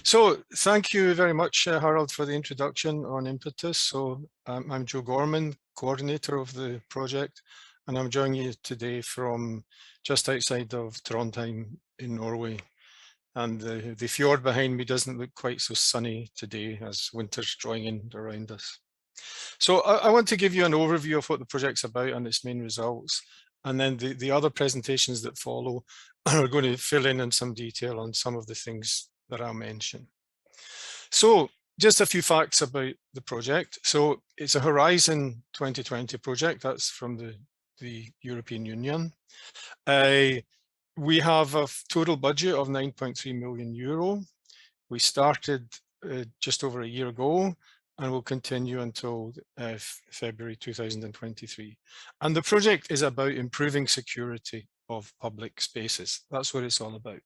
So thank you very much, Harold, for the introduction on Impetus. So I'm Joe Gorman, coordinator of the project, and I'm joining you today from just outside of Trondheim in Norway. And the fjord behind me doesn't look quite so sunny today as winter's drawing in around us. So I want to give you an overview of what the project's about and its main results. And then the other presentations that follow are going to fill in some detail on some of the things that I'll mention. So just a few facts about the project. So it's a Horizon 2020 project. That's from the European Union. We have a total budget of 9.3 million euro. We started just over a year ago and will continue until February 2023. And the project is about improving security of public spaces. That's what it's all about.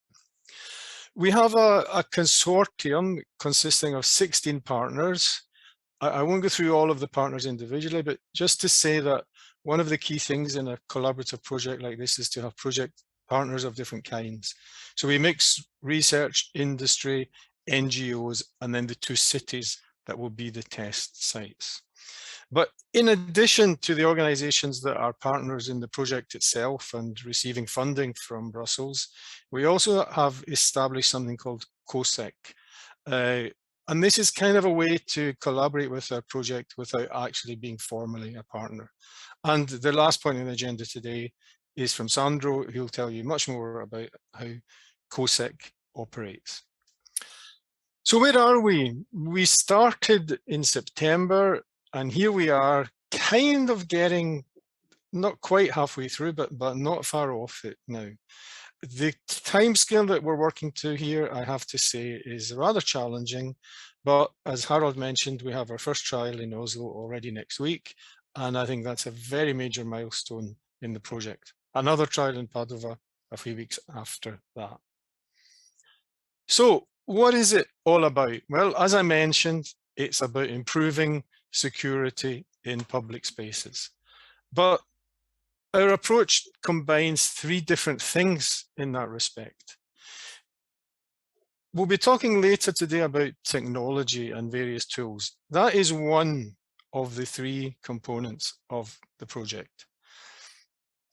We have a consortium consisting of 16 partners. I won't go through all of the partners individually, but just to say that one of the key things in a collaborative project like this is to have project partners of different kinds. So we mix research, industry, NGOs, and then the two cities that will be the test sites. But in addition to the organizations that are partners in the project itself and receiving funding from Brussels, we also have established something called COSEC. And this is kind of a way to collaborate with our project without actually being formally a partner. And the last point on the agenda today is from Sandro, who'll tell you much more about how COSEC operates. So where are we? We started in September, and here we are kind of getting not quite halfway through, but not far off it now. The timescale that we're working to here, I have to say, is rather challenging. But as Harold mentioned, we have our first trial in Oslo already next week. And I think that's a very major milestone in the project. Another trial in Padova a few weeks after that. So what is it all about? Well, as I mentioned, it's about improving security in public spaces. But our approach combines three different things in that respect. We'll be talking later today about technology and various tools. That is one of the three components of the project.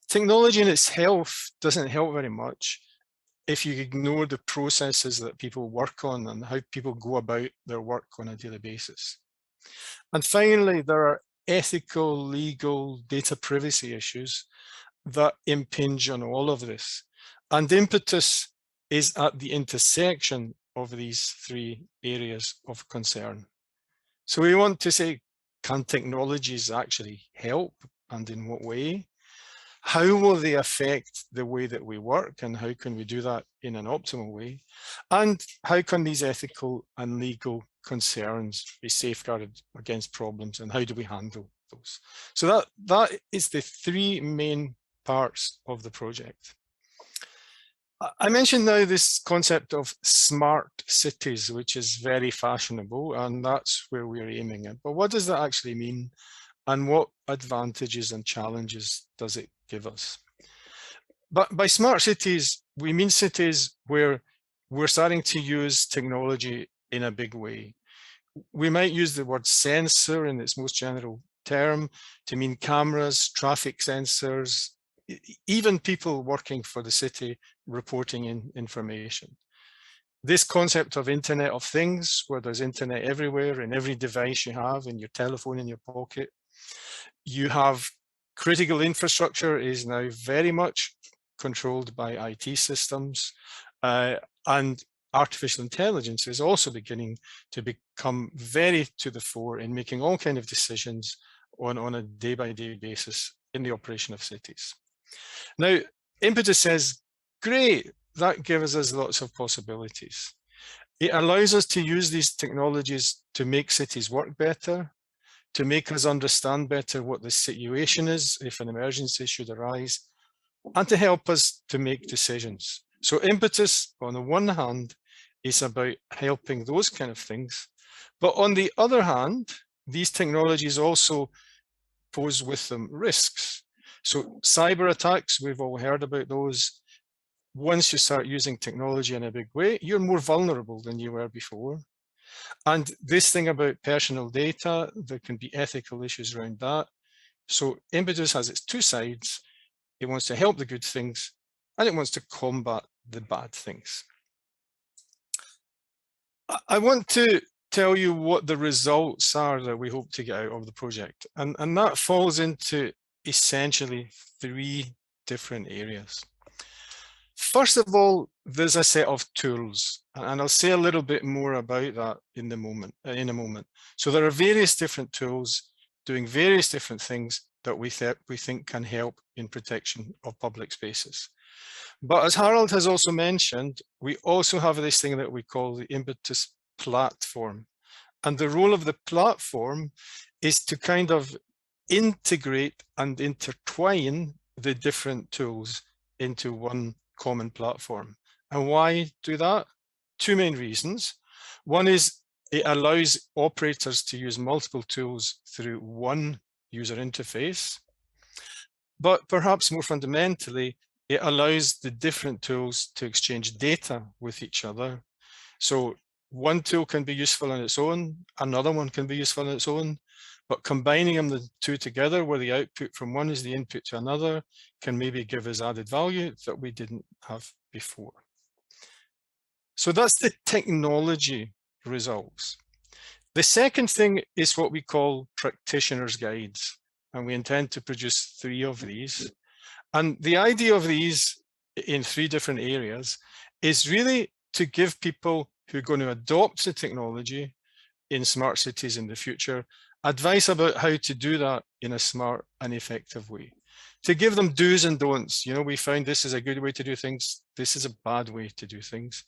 Technology in itself doesn't help very much if you ignore the processes that people work on and how people go about their work on a daily basis. And finally, there are ethical, legal, data privacy issues that impinge on all of this. And Impetus is at the intersection of these three areas of concern. So we want to say, can technologies actually help, and in what way? How will they affect the way that we work, and how can we do that in an optimal way? And how can these ethical and legal concerns be safeguarded against problems, and how do we handle those? So that is the three main parts of the project. I mentioned now this concept of smart cities, which is very fashionable, and that's where we're aiming at. But what does that actually mean? And what advantages and challenges does it give us? But by smart cities, we mean cities where we're starting to use technology in a big way. We might use the word sensor in its most general term to mean cameras, traffic sensors, even people working for the city reporting in information. This concept of Internet of Things, where there's internet everywhere in every device you have, in your telephone in your pocket. You have critical infrastructure is now very much controlled by IT systems, and artificial intelligence is also beginning to become very to the fore in making all kinds of decisions on a day-by-day basis in the operation of cities. Now, Impetus says, great, that gives us lots of possibilities. It allows us to use these technologies to make cities work better, to make us understand better what the situation is if an emergency should arise, and to help us to make decisions. So Impetus, on the one hand, is about helping those kind of things. But on the other hand, these technologies also pose with them risks. So cyber attacks, we've all heard about those. once you start using technology in a big way, you're more vulnerable than you were before. And this thing about personal data, there can be ethical issues around that. So Impetus has its two sides. It wants to help the good things, and it wants to combat the bad things. I want to tell you what the results are that we hope to get out of the project. And that falls into essentially three different areas. First of all, there's a set of tools, and I'll say a little bit more about that in a moment. So there are various different tools doing various different things that we think can help in protection of public spaces. But as Harold has also mentioned, we also have this thing that we call the Impetus platform. And the role of the platform is to kind of integrate and intertwine the different tools into one common platform. And why do that? Two main reasons. One is it allows operators to use multiple tools through one user interface. But perhaps more fundamentally, it allows the different tools to exchange data with each other. So one tool can be useful on its own, another one can be useful on its own, but combining them the two together, where the output from one is the input to another, can maybe give us added value that we didn't have before. So that's the technology results. The second thing is what we call practitioner's guides, and we intend to produce 3 of these. And the idea of these in 3 different areas is really to give people who are going to adopt the technology in smart cities in the future advice about how to do that in a smart and effective way. To give them do's and don'ts. You know, we found this is a good way to do things, this is a bad way to do things.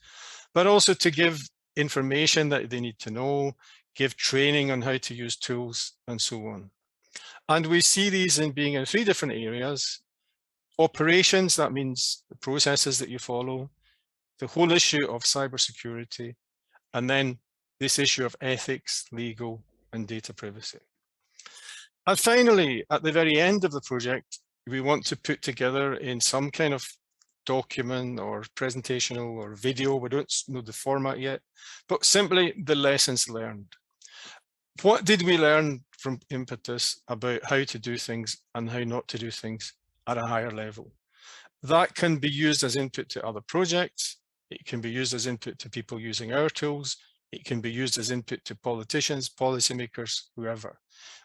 But also to give information that they need to know, give training on how to use tools, and so on. And we see these in being in 3 different areas. Operations, that means the processes that you follow, the whole issue of cybersecurity, and then this issue of ethics, legal, and data privacy. And finally, at the very end of the project, we want to put together in some kind of document or presentational or video, we don't know the format yet, but simply the lessons learned. What did we learn from Impetus about how to do things and how not to do things at a higher level? That can be used as input to other projects. It can be used as input to people using our tools. It can be used as input to politicians, policymakers, whoever.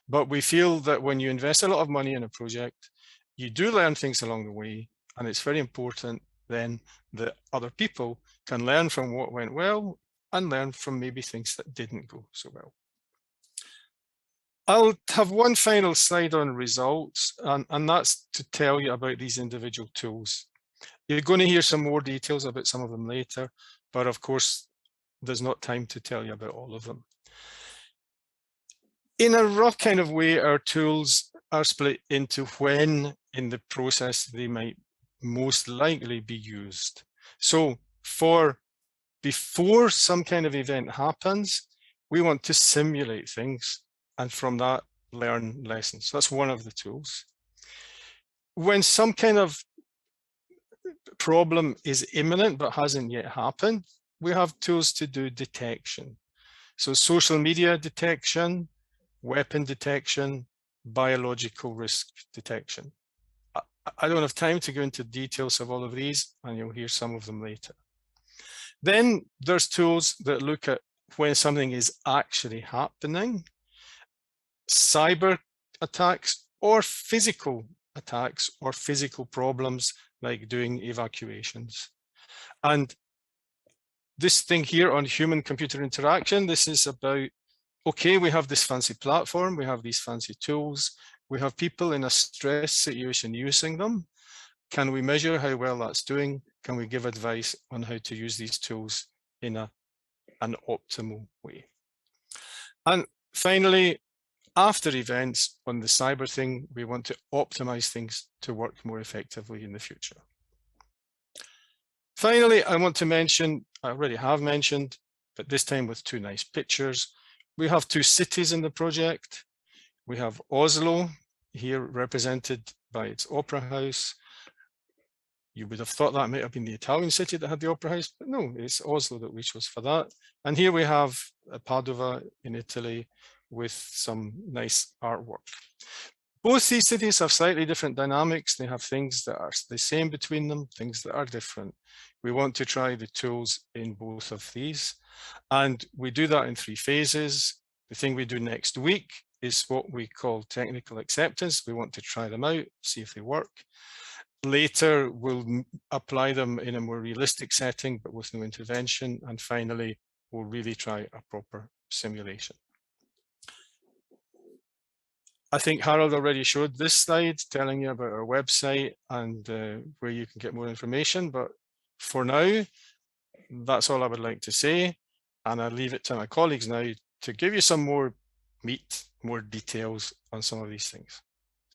But we feel that when you invest a lot of money in a project, you do learn things along the way, and it's very important then that other people can learn from what went well and learn from maybe things that didn't go so well. I'll have one final slide on results, and that's to tell you about these individual tools. You're going to hear some more details about some of them later, but of course, there's not time to tell you about all of them. In a rough kind of way, our tools are split into when in the process they might most likely be used. So for before some kind of event happens, we want to simulate things, and from that learn lessons. So that's one of the tools. When some kind of problem is imminent but hasn't yet happened, we have tools to do detection. So social media detection, weapon detection, biological risk detection. I don't have time to go into details of all of these, and you'll hear some of them later. Then there's tools that look at when something is actually happening, cyber attacks or physical attacks or physical problems like doing evacuations. And this thing here on human-computer interaction, this is about, okay, we have this fancy platform, we have these fancy tools, we have people in a stress situation using them. Can we measure how well that's doing? Can we give advice on how to use these tools in an optimal way? And finally, after events on the cyber thing, we want to optimize things to work more effectively in the future. Finally, I want to mention, I already have mentioned, but this time with 2 nice pictures. We have 2 cities in the project. We have Oslo, here represented by its opera house. You would have thought that might have been the Italian city that had the opera house, but no, it's Oslo that we chose for that. And here we have Padova in Italy with some nice artwork. Both these cities have slightly different dynamics. They have things that are the same between them, things that are different. We want to try the tools in both of these. And we do that in 3 phases. The thing we do next week is what we call technical acceptance. We want to try them out, see if they work. Later, we'll apply them in a more realistic setting, but with no intervention. And finally, we'll really try a proper simulation. I think Harold already showed this slide telling you about our website and where you can get more information. But for now, that's all I would like to say. And I'll leave it to my colleagues now to give you some more meat, more details on some of these things.